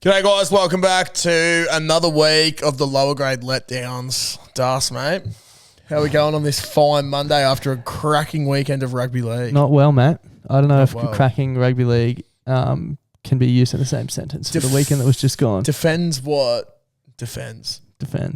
G'day guys, welcome back to another week of the lower grade letdowns. Das, mate. How are we going on this fine Monday after a cracking weekend of rugby league? Not well, mate. I don't know if cracking rugby league can be used in the same sentence for the weekend that was just gone. Defends what? Defends.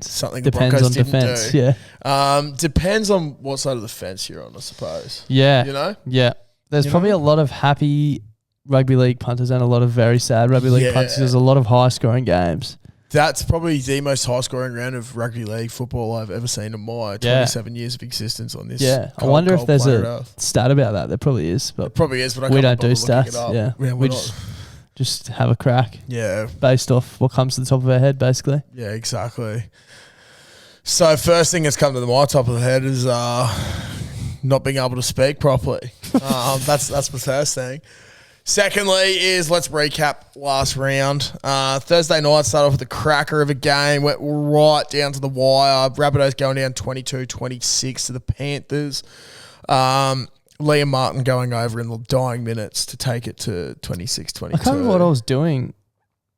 Something depends the Broncos on didn't defense, do. Yeah. Depends on what side of the fence you're on, I suppose. Yeah. You know? Yeah. There's probably a lot of happy rugby league punters and a lot of very sad rugby league punters. There's a lot of high scoring games. That's probably the most high scoring round of rugby league football I've ever seen in my 27 years of existence on this. Yeah. I wonder if there's a stat about that. There probably is. But it probably is, but we don't do stats. Yeah. We just have a crack. Yeah. Based off what comes to the top of our head, basically. Yeah, exactly. So first thing that's come to my top of the head is not being able to speak properly. That's the first thing. Secondly is let's recap last round. Thursday night started off with a cracker of a game. Went right down to the wire. Rabbitohs going down 22-26 to the Panthers. Liam Martin going over in the dying minutes to take it to 26-22. I can't remember what I was doing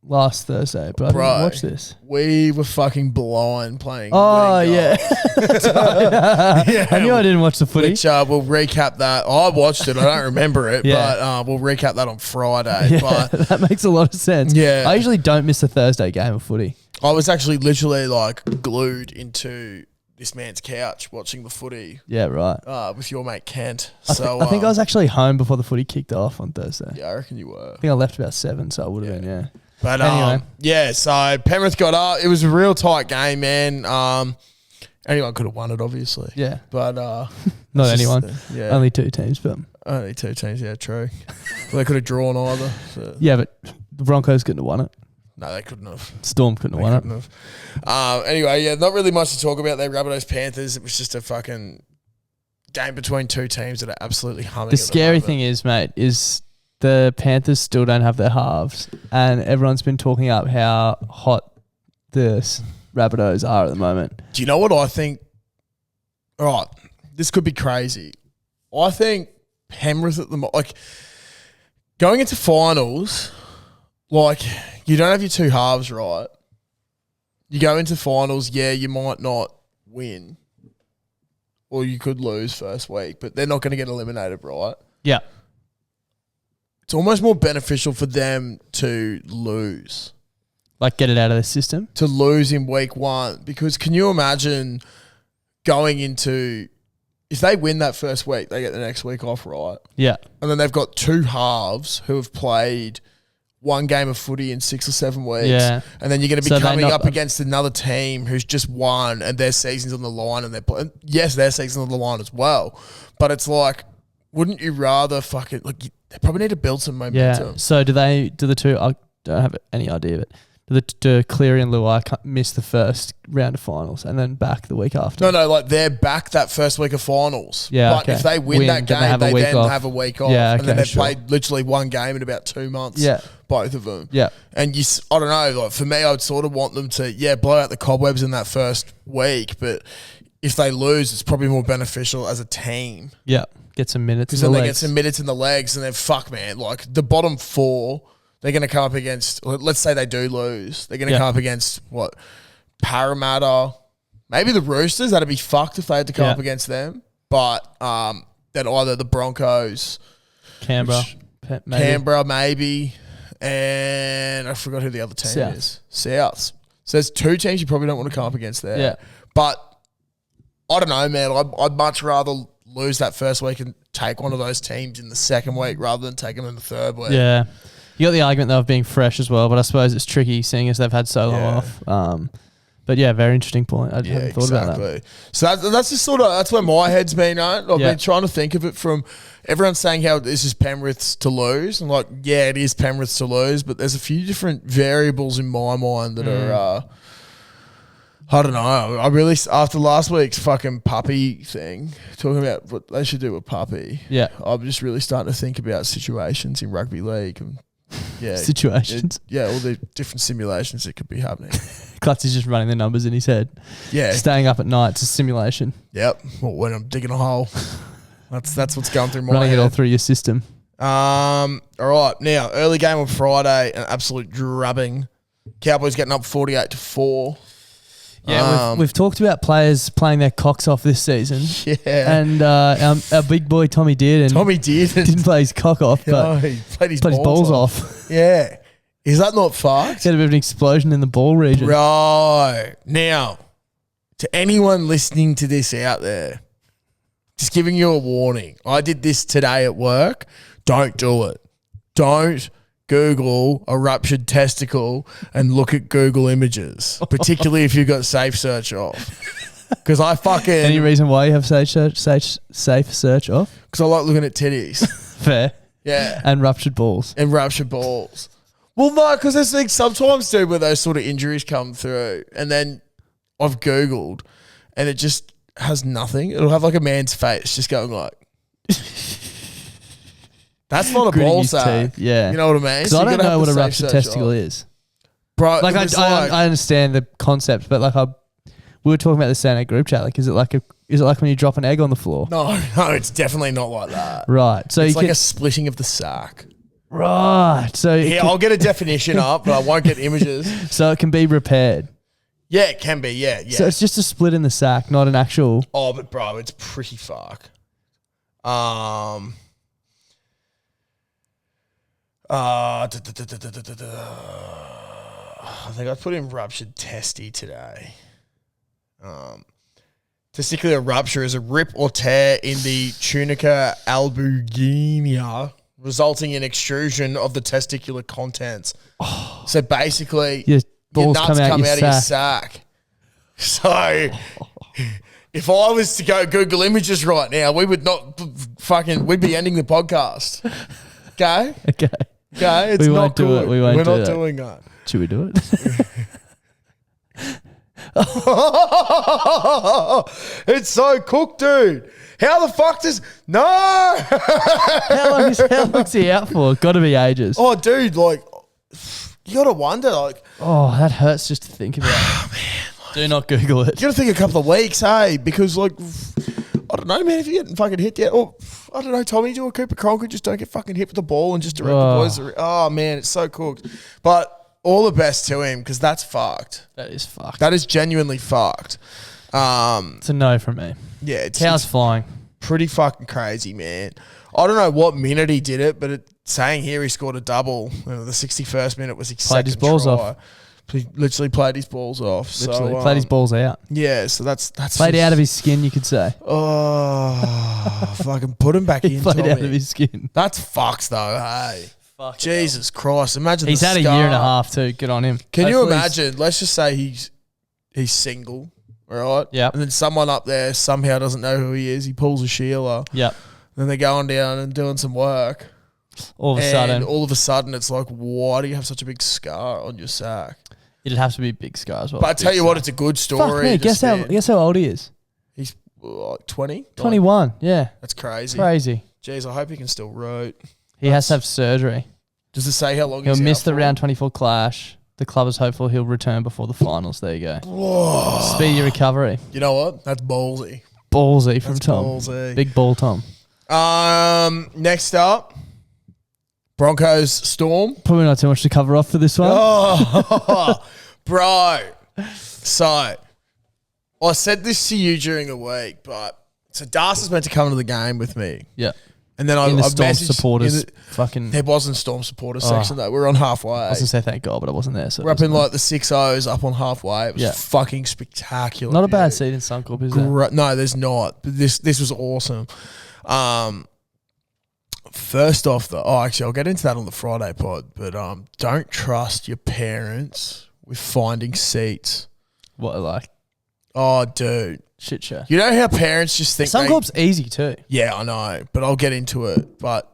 last Thursday, but I didn't watch this. We were fucking blind playing. Oh, yeah. I knew I didn't watch the footy. Which we'll recap that. I watched it. I don't remember it, but we'll recap that on Friday. Yeah, but that makes a lot of sense. Yeah. I usually don't miss a Thursday game of footy. I was actually literally like glued into this man's couch watching the footy. Yeah, right. With your mate Kent. I think I was actually home before the footy kicked off on Thursday. Yeah, I reckon you were. I think I left about 7, so I would have been, yeah. But anyway. So Penrith got up. It was a real tight game, man. Anyone could have won it, obviously. Yeah. But not anyone. Only 2 teams, but only 2 teams, yeah, true. Well, they could have drawn either. So. Yeah, but the Broncos couldn't have won it. No, they couldn't have. Storm couldn't have won it. Anyway, yeah, not really much to talk about there. Rabbitohs Panthers. It was just a fucking game between 2 teams that are absolutely humming. The scary thing is, mate, is the Panthers still don't have their halves, and everyone's been talking up how hot the Rabbitohs are at the moment. Do you know what I think? All right, this could be crazy. I think Penrith at the going into finals, you don't have your 2 halves, right? You go into finals, you might not win, or you could lose first week, but they're not going to get eliminated, right? Yeah. It's almost more beneficial for them to lose. Like get it out of the system? To lose in week 1. Because can you imagine going into... If they win that first week, they get the next week off, right? Yeah. And then they've got 2 halves who have played 1 game of footy in 6 or 7 weeks. Yeah. And then you're going to be coming up against another team who's just won and their season's on the line and they're playing... Yes, their season's on the line as well. But it's like, wouldn't you rather fucking... They probably need to build some momentum. Yeah. So do the 2... I don't have any idea, but do Cleary and Luai miss the first round of finals and then back the week after? No, they're back that first week of finals. Yeah, but if they win that game, they then have a week off. Yeah, okay, and then they've played literally 1 game in about 2 months. Yeah. Both of them. Yeah. And I don't know, for me, I would sort of want them to, blow out the cobwebs in that first week, but if they lose, it's probably more beneficial as a team. Yeah. Get some minutes in the legs. Because then they get some minutes in the legs and then the bottom 4, they're going to come up against, let's say they do lose, they're going to come up against, Parramatta, maybe the Roosters. That'd be fucked if they had to come up against them. But then either the Broncos, Canberra maybe, and I forgot who the other team is. Souths. So there's 2 teams you probably don't want to come up against there. Yeah. But I don't know, man. I'd much rather lose that first week and take one of those teams in the second week rather than take them in the third week. Yeah. You got the argument though of being fresh as well, but I suppose it's tricky seeing as they've had so long off. But yeah, very interesting point. I hadn't thought about that. So that's just that's where my head's been at. I've been trying to think of it from everyone's saying how this is Penrith's to lose. And it is Penrith's to lose, but there's a few different variables in my mind that are I don't know. I really, after last week's fucking puppy thing, talking about what they should do with puppy. Yeah. I'm just really starting to think about situations in rugby league. And situations. All the different simulations that could be happening. Clutzy's just running the numbers in his head. Yeah. Staying up at night, it's a simulation. Yep. Well, when I'm digging a hole. That's what's going through my running head. It all through your system. All right. Now, early game on Friday, an absolute drubbing Cowboys getting up 48-4. Yeah, we've talked about players playing their cocks off this season. Yeah. And our big boy Tommy Dearden didn't play his cock off, but he played his balls off. Yeah. Is that not fucked? He had a bit of an explosion in the ball region. Right. Now, to anyone listening to this out there, just giving you a warning. I did this today at work. Don't do it. Don't Google a ruptured testicle and look at Google images, particularly if you've got safe search off. Because I fucking... Any reason why you have safe search off? Because I like looking at titties. Fair. Yeah. And ruptured balls. Well, no, because there's things sometimes, dude, where those sort of injuries come through, and then I've Googled, and it just has nothing. It'll have like a man's face just going like... That's not a ball sack. Yeah. You know what I mean? Because I don't know what a ruptured testicle is. Bro, like I understand the concept, but like we were talking about this in our group chat. Like, is it like when you drop an egg on the floor? No, it's definitely not like that. Right. So it's like a splitting of the sack. Right. So I'll get a definition up, but I won't get images. So it can be repaired. Yeah, it can be. Yeah. So it's just a split in the sack, not an actual. Oh, but bro, it's pretty fuck. I think I put in ruptured testy today. Testicular rupture is a rip or tear in the tunica albuginea, resulting in extrusion of the testicular contents. Oh. So basically, your nuts come out of your sack. So if I was to go Google Images right now, we would not we'd be ending the podcast. Okay? Okay. Okay, it's not good. We're not doing that. Should we do it? It's so cooked, dude. How the fuck does... No! How long's he out for? Got to be ages. Oh, dude, like, you got to wonder, like... Oh, that hurts just to think about. Oh, man. Do not Google it. You got to think a couple of weeks, hey? Because, like, I don't know, man, if you get fucking hit yet, or, I don't know, Tommy, do a Cooper Cronk, just don't get fucking hit with the ball and just direct the boys. Oh, man, it's so cooked. But... all the best to him, because that's fucked. That is fucked. That is genuinely fucked. It's a no from me. Yeah, it's flying. Pretty fucking crazy, man. I don't know what minute he did it, but it's saying here he scored a double. The 61st minute was his played his balls off. He literally played his balls off. Literally played his balls out. Yeah, so that's played out of his skin, you could say. Oh, fucking put him back in. Played out of his skin. That's fucked though. Hey. Fuck Jesus Christ! Imagine he's had a year and a half too. Good on him. Can you imagine? Let's just say he's single, all right? Yeah. And then someone up there somehow doesn't know who he is. He pulls a Sheila. Yeah. Then they're going down and doing some work. All of a sudden, it's like, why do you have such a big scar on your sack? It'd have to be a big scar as well. But I tell you what, it's a good story. Fuck me. Guess how old he is? He's like 20? 21. Yeah. That's crazy. Crazy. Jeez, I hope he can still root. He has to have surgery. Does it say how long he'll miss the round 24 clash? The club is hopeful he'll return before the finals. There you go. Whoa. Speedy recovery. You know what? That's ballsy. Ballsy from Tom. Ballsy. Big ball Tom. Next up, Broncos Storm. Probably not too much to cover off for this one. Oh, bro. So, I said this to you during the week, but so Das is meant to come to the game with me. Yeah. And then I Storm messaged supporters. There wasn't Storm supporters section though. We're on halfway. I was going to say thank God, but I wasn't there. So we're up in like the 6-0s up on halfway. It was fucking spectacular. Not a bad seat in Suncorp, is there? No, there's not. But this was awesome. First off, actually, I'll get into that on the Friday pod, but don't trust your parents with finding seats. What, like? Oh, dude. Shit show. You know how parents just think... Suncorp's easy too. Yeah, I know, but I'll get into it. But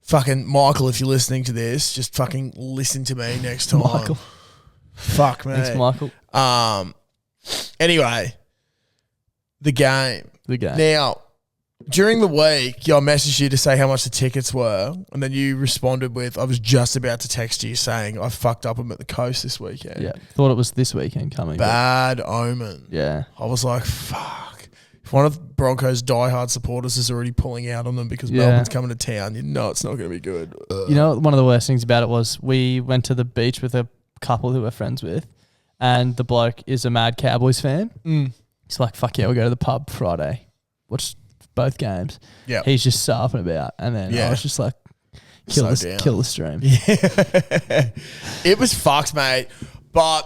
fucking Michael, if you're listening to this, just fucking listen to me next time. Michael. Fuck me. Thanks, Michael. Anyway, the game. The game. Now, during the week, I messaged you to say how much the tickets were, and then you responded with, I was just about to text you saying I fucked up. I'm at the coast this weekend. Yeah, thought it was this weekend coming. Bad omen. Yeah. I was like, fuck. If one of the Broncos' diehard supporters is already pulling out on them because Melbourne's coming to town, you know it's not going to be good. You know, one of the worst things about it was we went to the beach with a couple who we're friends with, and the bloke is a mad Cowboys fan. He's like, fuck yeah, we'll go to the pub Friday, watch both games. Yeah. He's just surfing about. And then I was just like, kill the stream. Yeah. It was fucked, mate. But,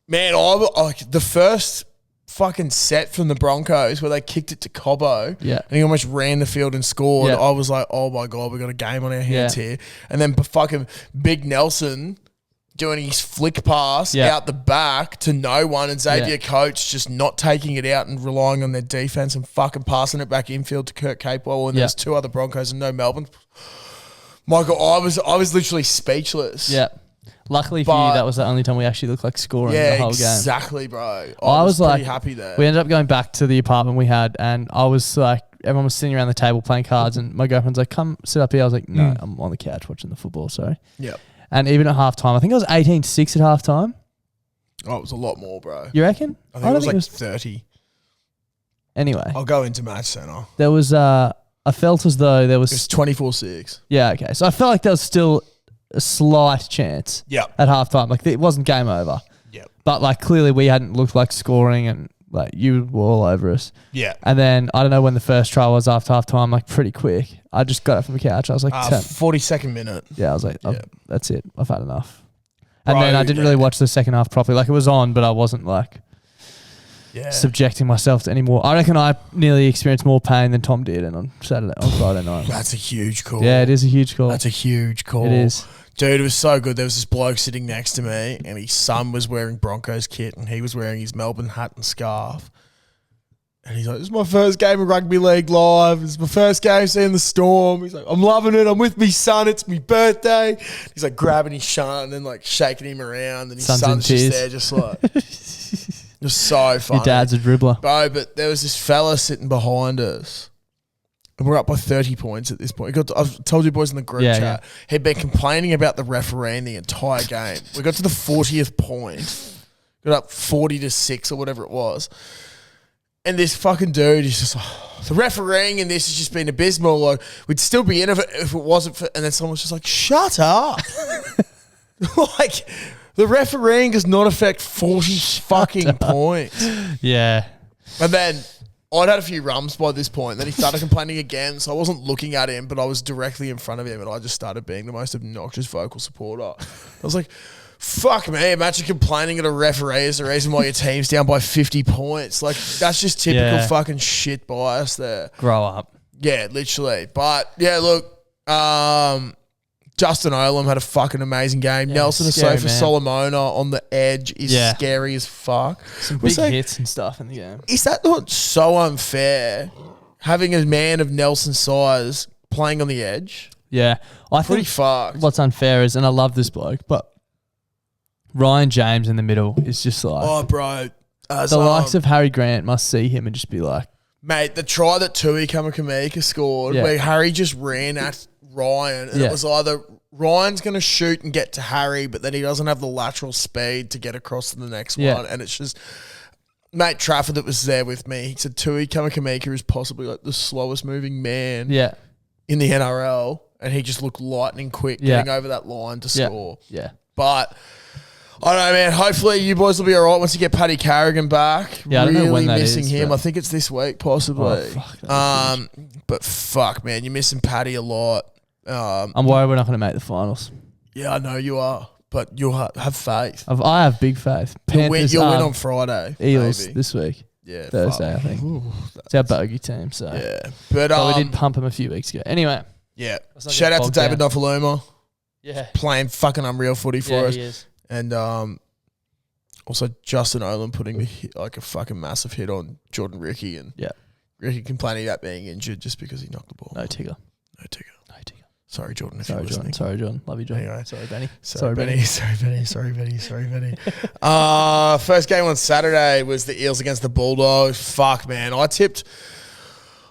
man, like the first fucking set from the Broncos where they kicked it to Cobbo and he almost ran the field and scored. I was like, oh, my God, we got a game on our hands here. And then fucking Big Nelson doing his flick pass out the back to no one, and Xavier Coates just not taking it out and relying on their defense and fucking passing it back infield to Kurt Capewell, and there's two other Broncos and no Melbourne. Michael, I was literally speechless. Yeah. Luckily for you, that was the only time we actually looked like scoring the whole game. Yeah, exactly, bro. I was pretty like, happy there. We ended up going back to the apartment we had, and I was like, everyone was sitting around the table playing cards, and my girlfriend's like, come sit up here. I was like, no, I'm on the couch watching the football, sorry. Yeah. And even at halftime, I think it was 18-6 at halftime. Oh, it was a lot more, bro. You reckon? I think it was 30. Anyway. I'll go into Match Center. There was, I felt as though there was... It was 24-6. Yeah, okay. So I felt like there was still a slight chance at halftime. Like, it wasn't game over. Yep. But, like, clearly we hadn't looked like scoring, and, like, you were all over us. Yeah. And then, I don't know when the first try was after halftime, like, pretty quick. I just got up from the couch. I was like, 42nd minute. Yeah, I was like, that's it. I've had enough. And then I didn't really watch the second half properly. Like, it was on, but I wasn't, like, subjecting myself to any more. I reckon I nearly experienced more pain than Tom did on Friday night. That's a huge call. Yeah, it is a huge call. That's a huge call. It is. Dude, it was so good. There was this bloke sitting next to me, and his son was wearing Broncos kit, and he was wearing his Melbourne hat and scarf. And he's like, this is my first game of rugby league live. It's my first game seeing the Storm. He's like, I'm loving it. I'm with me son. It's my birthday. He's like grabbing his son and then like shaking him around. And his son's just there just like, just so funny. Your dad's a dribbler. Bro, but there was this fella sitting behind us. And we're up by 30 points at this point. I've told you boys in the group chat. Yeah. He'd been complaining about the refereeing the entire game. We got to the 40th point. Got up 40-6 or whatever it was. And this fucking dude is just like, the refereeing in this has just been abysmal. Like, we'd still be in it if it wasn't for... And then someone was just like, shut up. Like, the refereeing does not affect 40 fucking points. Yeah. And then I'd had a few rums by this point. Then he started complaining again. So I wasn't looking at him, but I was directly in front of him. And I just started being the most obnoxious vocal supporter. I was like... Fuck me, imagine complaining at a referee is the reason why your team's down by 50 points. Like, that's just typical fucking shit bias there. Grow up. Yeah, literally. But, yeah, look, Justin Olam had a fucking amazing game. Yeah, Nelson Asofa Solomona on the edge is scary as fuck. Some big hits and stuff in the game. Is that not so unfair, having a man of Nelson's size playing on the edge? Yeah. I Pretty think fucked. What's unfair is, and I love this bloke, but Ryan James in the middle is just like... Oh, bro. The likes of Harry Grant must see him and just be like... Mate, the try that Tui Kamakamika scored, where Harry just ran at Ryan, and it was either Ryan's going to shoot and get to Harry, but then he doesn't have the lateral speed to get across to the next one, and it's just... Mate Trafford that was there with me, he said Tui Kamakamika is possibly like the slowest moving man in the NRL, and he just looked lightning quick getting over that line to score. Yeah. But... I don't know, man. Hopefully you boys will be all right once you get Paddy Carrigan back. Yeah, I don't know when that missing is, him. I think it's this week, possibly. Oh, fuck, but fuck, man, you're missing Paddy a lot. I'm worried we're not going to make the finals. Yeah, I know you are, but you'll have faith. I have big faith. You'll win on Friday. Eels maybe. this week. Yeah, Thursday, I think. Ooh, it's our bogey team, so. Yeah. But we did pump him a few weeks ago. Anyway. Yeah. Shout out to David Nofaluma. Yeah. Playing fucking unreal footy for us. He is. And also Justin Olam putting like a fucking massive hit on Jordan Ricky, and Ricky complaining about being injured just because he knocked the ball. No tigger. Sorry, Jordan, if you're listening. Sorry, Jordan. Love you, Jordan. Anyway. Sorry, Benny. Sorry, Benny. Sorry, Benny. First game on Saturday was the Eels against the Bulldogs. Fuck, man. I tipped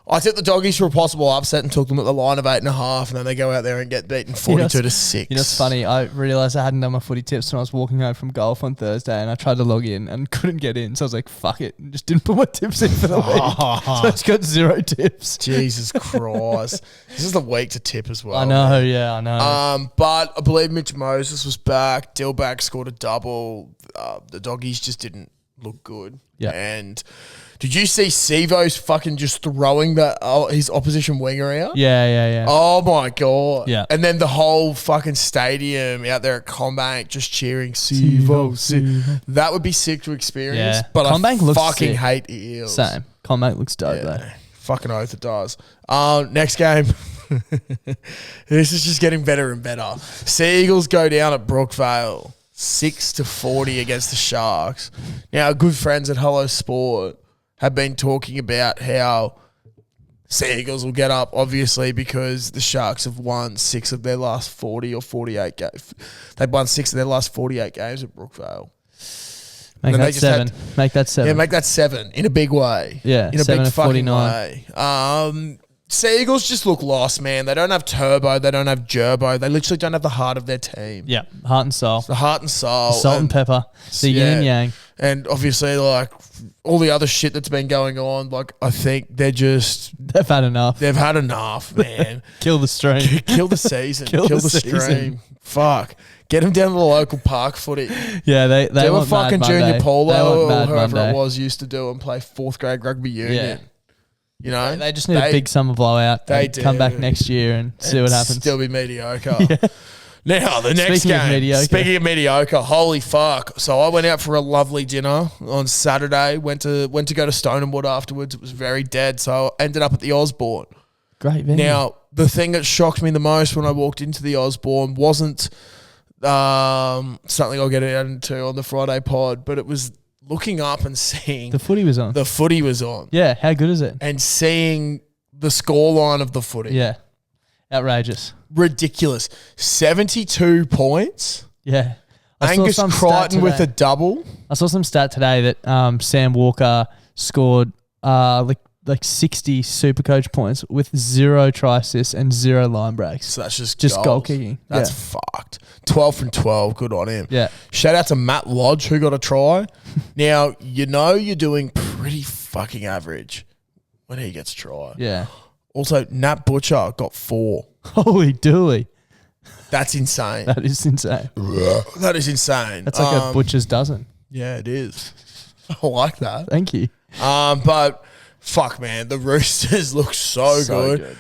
I took the doggies for a possible upset and took them at the line of 8.5, and then they go out there and get beaten 42-6. You know, it's funny. I realised I hadn't done my footy tips when I was walking home from golf on Thursday, and I tried to log in and couldn't get in. So I was like, fuck it, and just didn't put my tips in for the week. So I just got 0 tips. Jesus Christ. This is the week to tip as well. I know, man. Yeah, I know. But I believe Mitch Moses was back. Dillback scored a double. The doggies just didn't look good. Yeah. And did you see Sivo's fucking just throwing his opposition winger out? Yeah. Oh my God. Yeah. And then the whole fucking stadium out there at Combank just cheering Sivo. That would be sick to experience. Yeah. But Combank I looks fucking sick. hate Eels. Same. Combank looks dope though. Fucking oath it does. Next game. This is just getting better and better. Sea Eagles go down at Brookvale 6-40 against the Sharks. Now, our good friends at Hello Sport have been talking about how Sea Eagles will get up, obviously, because the Sharks have won 6 of their last 40 or 48 games. They've won 6 of their last 48 games at Brookvale. Make that 7. Make that 7. Yeah, make that 7 in a big way. Yeah, in a big fucking 49. way. Sea Eagles just look lost, man. They don't have turbo. They don't have gerbo. They literally don't have the heart of their team. Yeah, heart and soul. The heart and soul. Salt and pepper. The yin and yang. And obviously, like, all the other shit that's been going on, like, I think they've had enough. They've had enough, man. Kill the stream. Kill the season. Kill the stream. season. Fuck. Get them down to the local park footy. Yeah, they do want a fucking Mad junior Monday. polo or whoever Monday. it was used to do and play 4th grade rugby union. Yeah. You know? They just need a big summer blowout. They come back next year and see what happens. Still be mediocre. Now, the next Speaking of game. mediocre. Speaking of mediocre, holy fuck. So I went out for a lovely dinner on Saturday. Went to go to Stone and Wood afterwards. It was very dead. So I ended up at the Osborne. Great venue. Now, the thing that shocked me the most when I walked into the Osborne wasn't something I'll get into on the Friday pod, but it was looking up and seeing the footy was on. The footy was on. Yeah, how good is it? And seeing the scoreline of the footy. Yeah. Outrageous. Ridiculous. 72 points. Yeah. Angus Crichton with a double. I saw some stat today that Sam Walker scored like 60 Supercoach points with 0 try assists and 0 line breaks. So that's just goal kicking. That's fucked. 12 from 12. Good on him. Yeah. Shout out to Matt Lodge who got a try. Now, you know you're doing pretty fucking average when he gets a try. Yeah. Also, Nat Butcher got 4. Holy dooly. That's insane. That is insane. That is insane. That's like a butcher's dozen. Yeah, it is. I like that. Thank you. But fuck, man, the Roosters look so good.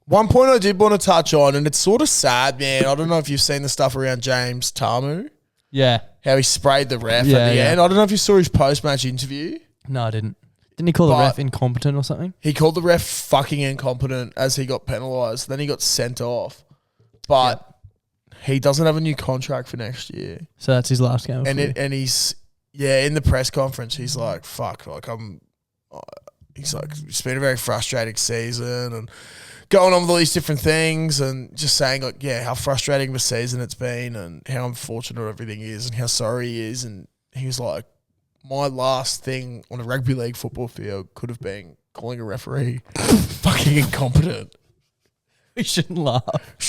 One point I did want to touch on, and it's sort of sad, man. I don't know if you've seen the stuff around James Tamu. Yeah. How he sprayed the ref at the end. I don't know if you saw his post-match interview. No, I didn't. Didn't he call the ref incompetent or something? He called the ref fucking incompetent as he got penalised. Then he got sent off. But he doesn't have a new contract for next year. So that's his last game. And he's, in the press conference, he's like, fuck, like he's like, it's been a very frustrating season and going on with all these different things and just saying like, how frustrating of a season it's been and how unfortunate everything is and how sorry he is. And he was like, my last thing on a rugby league football field could have been calling a referee fucking incompetent. We shouldn't laugh.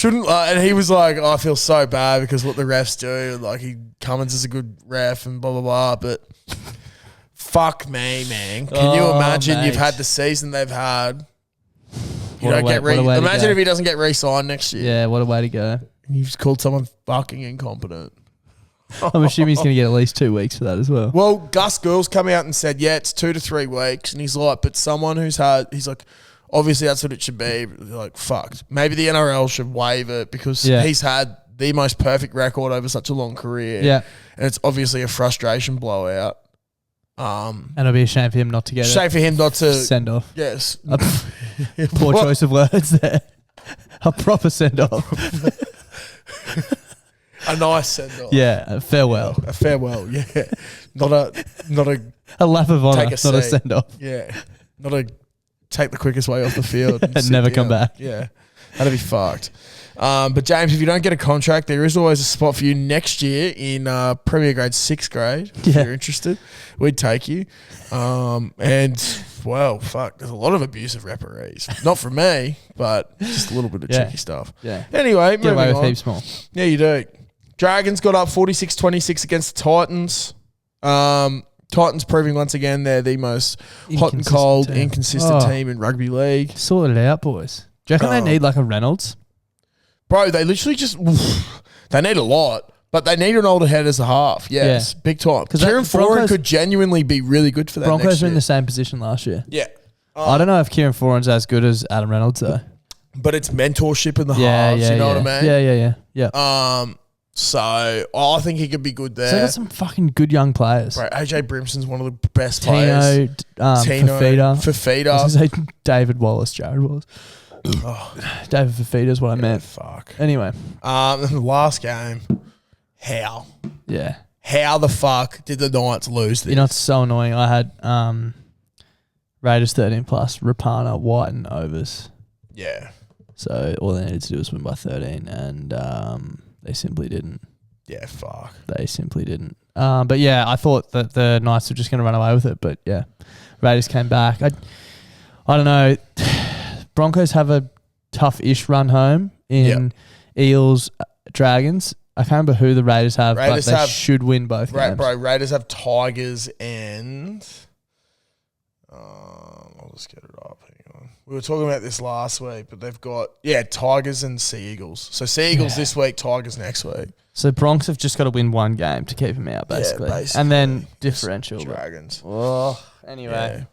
And he was like, I feel so bad because what the refs do, like Cummins is a good ref and blah, blah, blah. But fuck me, man. Can you imagine you've had the season they've had? Imagine if he doesn't get re-signed next year. Yeah, what a way to go. You've called someone fucking incompetent. I'm assuming he's going to get at least 2 weeks for that as well. Well, Gus Goul's come out and said, it's 2 to 3 weeks. And he's like, but someone he's like, obviously that's what it should be. Like, fucked. Maybe the NRL should waive it because he's had the most perfect record over such a long career. Yeah. And it's obviously a frustration blowout. And it'll be a shame for him not to get Shame for him not to send off. Yes. Poor choice of words there. A proper send off. A nice send off. Yeah, a farewell. A farewell, yeah. Not a lap of honour, not a send off. Yeah. Not a take the quickest way off the field and never come back. Yeah. That'd be fucked. But James, if you don't get a contract, there is always a spot for you next year in Premier Grade 6th grade. If you're interested, we'd take you. And Well, fuck. There's a lot of abusive referees. Not from me, but just a little bit of cheeky stuff. Yeah. Anyway, Get away moving with on. heaps more. Yeah, you do. Dragons got up 46-26 against the Titans. Titans proving once again they're the most hot and cold, inconsistent team in rugby league. Sort it out, boys. Do you reckon they need like a Reynolds? Bro, they literally just... they need a lot, but they need an older head as a half. Yes, big time. Because Kieran Foran could genuinely be really good for that Broncos next were year. in the same position last year. Yeah. I don't know if Kieran Foran's as good as Adam Reynolds, though. But it's mentorship in the halves, you know what I mean? Yeah. So I think he could be good there. So they got some fucking good young players. Bro, AJ Brimson's one of the best players. Tino, Fafita. I was going to say David Wallace, Jared Wallace. David Fafita is what I meant. Fuck. Anyway. The last game, how? Yeah. How the fuck did the Knights lose this? You know, it's so annoying. I had Raiders 13 plus, Rapana, White and overs. Yeah. So all they needed to do was win by 13 and they simply didn't. Yeah, fuck. They simply didn't. But yeah, I thought that the Knights were just going to run away with it. But yeah, Raiders came back. I don't know. Broncos have a tough-ish run home in Eels, Dragons. I can't remember who the Raiders have, but they should win both games. Bro, Raiders have Tigers and... I'll just get it up. Hang on. We were talking about this last week, but they've got, Tigers and Sea Eagles. So Sea Eagles this week, Tigers next week. So Bronx have just got to win one game to keep them out, basically. And then differential. Dragons. Anyway.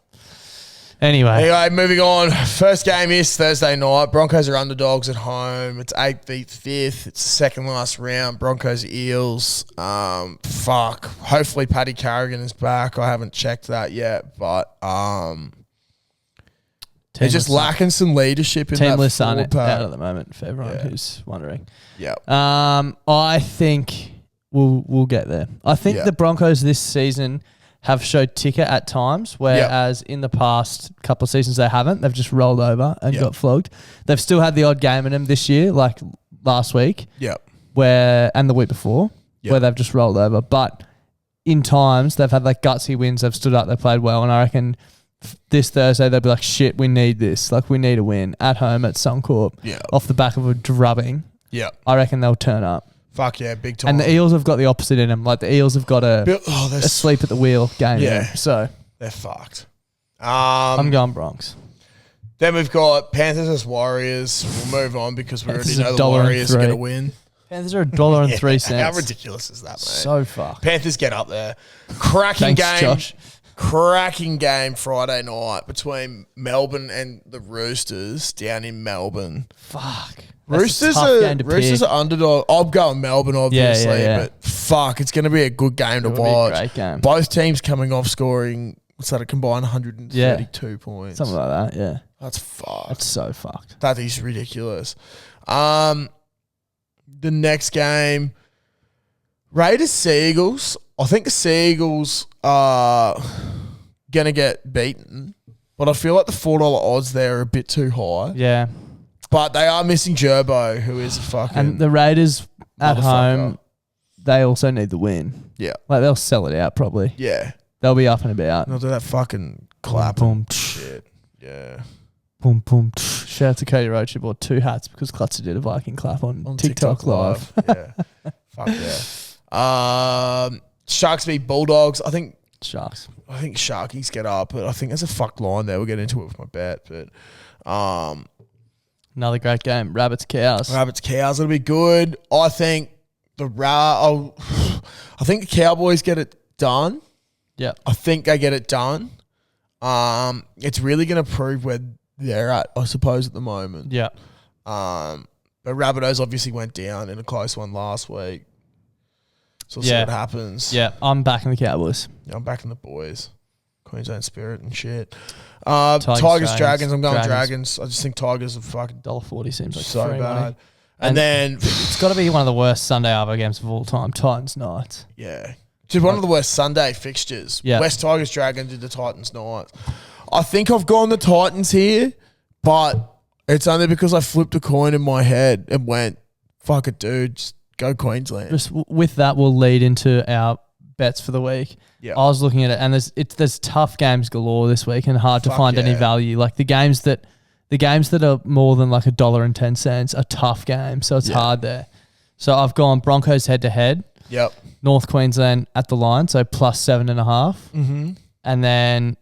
Anyway, moving on. First game is Thursday night. Broncos are underdogs at home. It's 8th v 5th. It's the second last round. Broncos Eels. Fuck. Hopefully Paddy Carrigan is back. I haven't checked that yet, but they're just lacking some leadership in that team lists aren't forward pack. out at the moment for everyone who's wondering. Yeah. I think we'll get there. I think the Broncos this season have showed ticker at times, whereas in the past couple of seasons they haven't. They've just rolled over and got flogged. They've still had the odd game in them this year, like last week. And the week before, where they've just rolled over. But in times they've had like gutsy wins. They've stood up. They played well, and I reckon this Thursday they'll be like, shit, we need this. Like we need a win at home at Suncorp. Off the back of a drubbing. I reckon they'll turn up. Fuck yeah, big time. And the Eels have got the opposite in them. Like the Eels have got a sleep at the wheel game. Yeah. So they're fucked. I'm going Bronx. Then we've got Panthers as Warriors. We'll move on because we already know the Warriors are going to win. Panthers are $1.03. How ridiculous is that, mate? So fucked. Panthers get up there. Cracking Thanks, game. Josh. Cracking game Friday night between Melbourne and the Roosters down in Melbourne. Fuck. Roosters are underdog. I'm going Melbourne, obviously, but fuck, it's going to be a good game to watch. Be a great game. Both teams coming off scoring, what's that, a combined 132 points. Something like that, yeah. That's fucked. That's so fucked. That is ridiculous. The next game, Raiders Seagulls. I think the Seagulls are going to get beaten, but I feel like the $4 odds there are a bit too high. Yeah. But they are missing Gerbo, who is a fucking... And the Raiders at home, they also need the win. Yeah. Like, they'll sell it out probably. Yeah. They'll be up and about. They'll do that fucking clap. Boom, shit. Yeah. Boom, boom. Shout out to Cody Roach, who bought 2 hats because Clutzer did a Viking clap on TikTok Live. Yeah. Fuck yeah. Sharks beat Bulldogs. I think Sharkies get up, but I think there's a fucked line there. We'll get into it with my bet, but... Another great game. Rabbits Cows. It'll be good. I think the Cowboys get it done. Yeah. I think they get it done. It's really going to prove where they're at, I suppose, at the moment. Yeah. But Rabbitohs obviously went down in a close one last week. So we'll see what happens. Yeah, I'm backing the Cowboys. Yeah, I'm backing the boys. Queensland Spirit and shit. Tigers, Dragons. I'm going Dragons. I just think Tigers are fucking $1.40 seems like so free bad. money. And then it's got to be one of the worst Sunday Arvo games of all time. Titans Knights. Yeah. Just one of the worst Sunday fixtures. Yeah. West Tigers, Dragons into Titans Knights. I think I've gone the Titans here, but it's only because I flipped a coin in my head and went, fuck it, dude, just go Queensland. Just with that, we'll lead into our bets for the week. Yeah. I was looking at it, and there's tough games galore this week, and hard to find any value. Like the games that are more than like $1.10 are tough games, so it's hard there. So I've gone Broncos head to head. Yep. North Queensland at the line, so plus 7.5. Mm-hmm. And then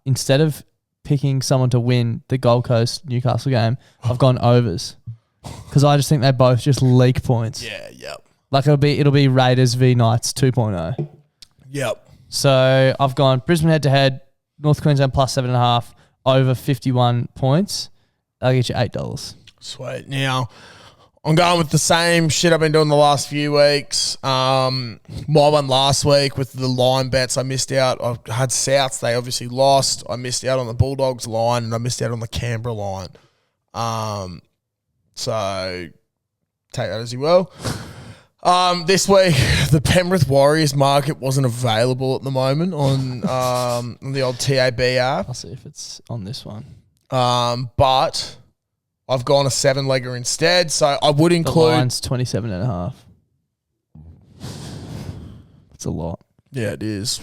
instead of picking someone to win the Gold Coast Newcastle game, I've gone overs because I just think they both just leak points. Yeah. Yep. Like it'll be Raiders v Knights 2.0. Yep. So I've gone Brisbane head to head, North Queensland plus 7.5, over 51 points. I'll get you $8. Sweet. Now, I'm going with the same shit I've been doing the last few weeks. My one last week with the line bets, I missed out. I had Souths. They obviously lost. I missed out on the Bulldogs line, and I missed out on the Canberra line. So take that as you will. This week, the Penrith Warriors market wasn't available at the moment on the old TAB app. I'll see if it's on this one. But I've gone a 7-legger instead, so I would include... The line's 27.5. It's a lot. Yeah, it is.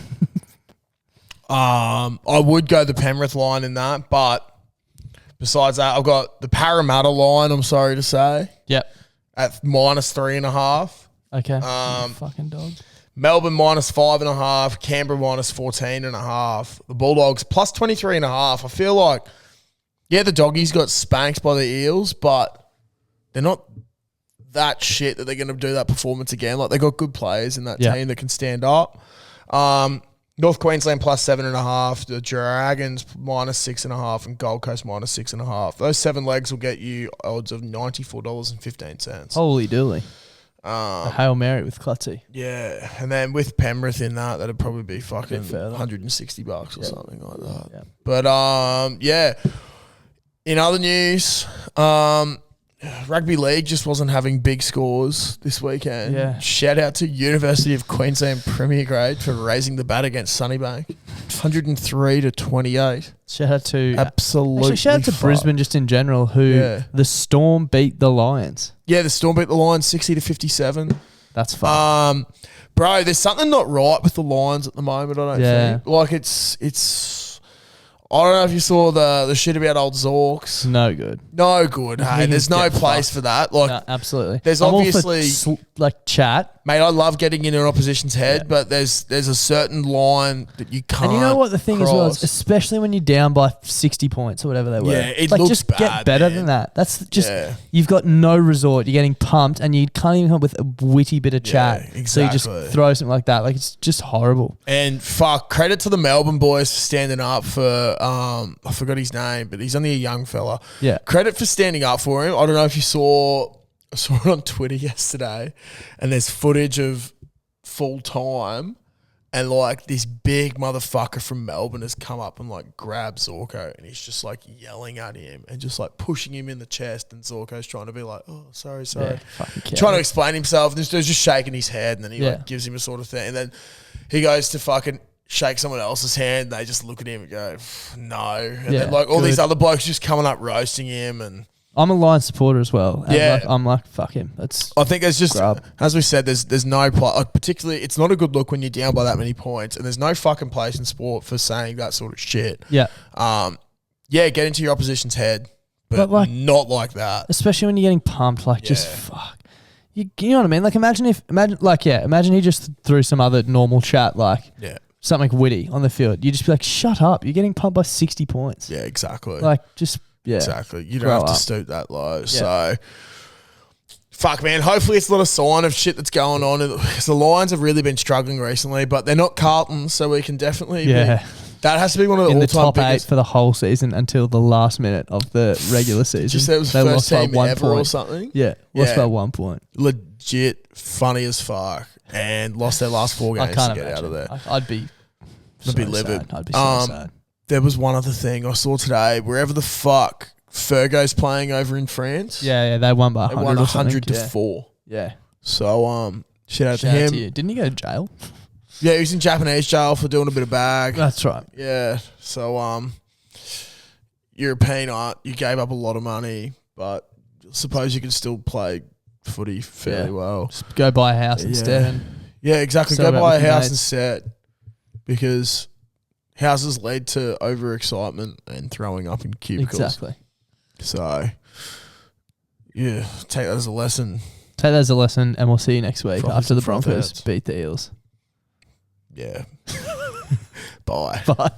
I would go the Penrith line in that, but besides that, I've got the Parramatta line, I'm sorry to say. Yep. At minus 3.5. Okay. Fucking dog. Melbourne minus 5.5. Canberra minus 14.5. The Bulldogs plus 23.5. I feel like, yeah, the doggies got spanked by the Eels, but they're not that shit that they're going to do that performance again. Like, they got good players in that team that can stand up. North Queensland plus 7.5. The Dragons minus 6.5. And Gold Coast minus 6.5. Those 7 legs will get you odds of $94.15. Holy dooly. A Hail Mary with Clutzy. Yeah. And then with Penrith in that'd probably be fucking $160 or something like that. Yep. But, yeah. In other news, rugby league just wasn't having big scores this weekend. Yeah. Shout out to University of Queensland Premier Grade for raising the bat against Sunnybank. 103-28. Shout out to... Absolutely. Actually, shout out to Brisbane just in general, who the Storm beat the Lions. Yeah, the Storm beat the Lions 60-57. That's fun. Bro, there's something not right with the Lions at the moment, I don't think. Like, it's... I don't know if you saw the shit about old Zorks. No good. No good, hey. There's no place for that. Like, no, absolutely. There's obviously... chat. Mate, I love getting in an opposition's head, but there's a certain line that you can't. And you know what the thing as well is, especially when you're down by 60 points or whatever they were. Yeah, it looks just bad, get better than that. That's just you've got no resort. You're getting pumped, and you can't even come up with a witty bit of chat. Exactly. So you just throw something like that. Like, it's just horrible. And fuck, credit to the Melbourne boys for standing up for I forgot his name, but he's only a young fella. Yeah. Credit for standing up for him. I don't know if you saw it on Twitter yesterday, and there's footage of full time, and like this big motherfucker from Melbourne has come up and like grabbed Zorko, and he's just like yelling at him and just like pushing him in the chest, and Zorko's trying to be like, oh, sorry, trying to explain himself. This dude's just shaking his head, and then he like gives him a sort of thing, and then he goes to fucking shake someone else's hand, they just look at him and go, no, and then like all these other blokes just coming up roasting him. And I'm a Lions supporter as well. And I'm like, fuck him. I think there's just, as we said, there's no particularly, it's not a good look when you're down by that many points, and there's no fucking place in sport for saying that sort of shit. Yeah. Get into your opposition's head, but like, not like that. Especially when you're getting pumped, like just fuck. You know what I mean? Like imagine he just threw some other normal chat, like something witty on the field. You just be like, shut up. You're getting pumped by 60 points. Yeah, exactly. Like just... Yeah. Exactly. You don't have to stoop that low. Yeah. So, fuck, man. Hopefully it's not a sign of shit that's going on. Because the Lions have really been struggling recently, but they're not Carlton, so we can definitely be... That has to be one of the all-time biggest... In the top biggest... 8 for the whole season until the last minute of the regular season. Just that was the first team ever or something? Yeah. Lost by 1 point. Legit funny as fuck. And lost their last 4 games to get out of there. I'd be livid. I'd be so sad. There was one other thing I saw today. Wherever the fuck Fergo's playing over in France. Yeah, they won by 100. They won 100 to 4. Yeah. So shout out to him. Didn't he go to jail? Yeah, he was in Japanese jail for doing a bit of bag. That's right. Yeah. So European art, you gave up a lot of money, but I suppose you can still play footy fairly well. Just go buy a house instead. Yeah, exactly. Celebrate Go buy a with your house mates. instead, because houses lead to overexcitement and throwing up in cubicles. Exactly. So, yeah, take that as a lesson. Take that as a lesson, and we'll see you next week Profits after the and front Broncos heads. beat the Eels. Yeah. Bye. Bye.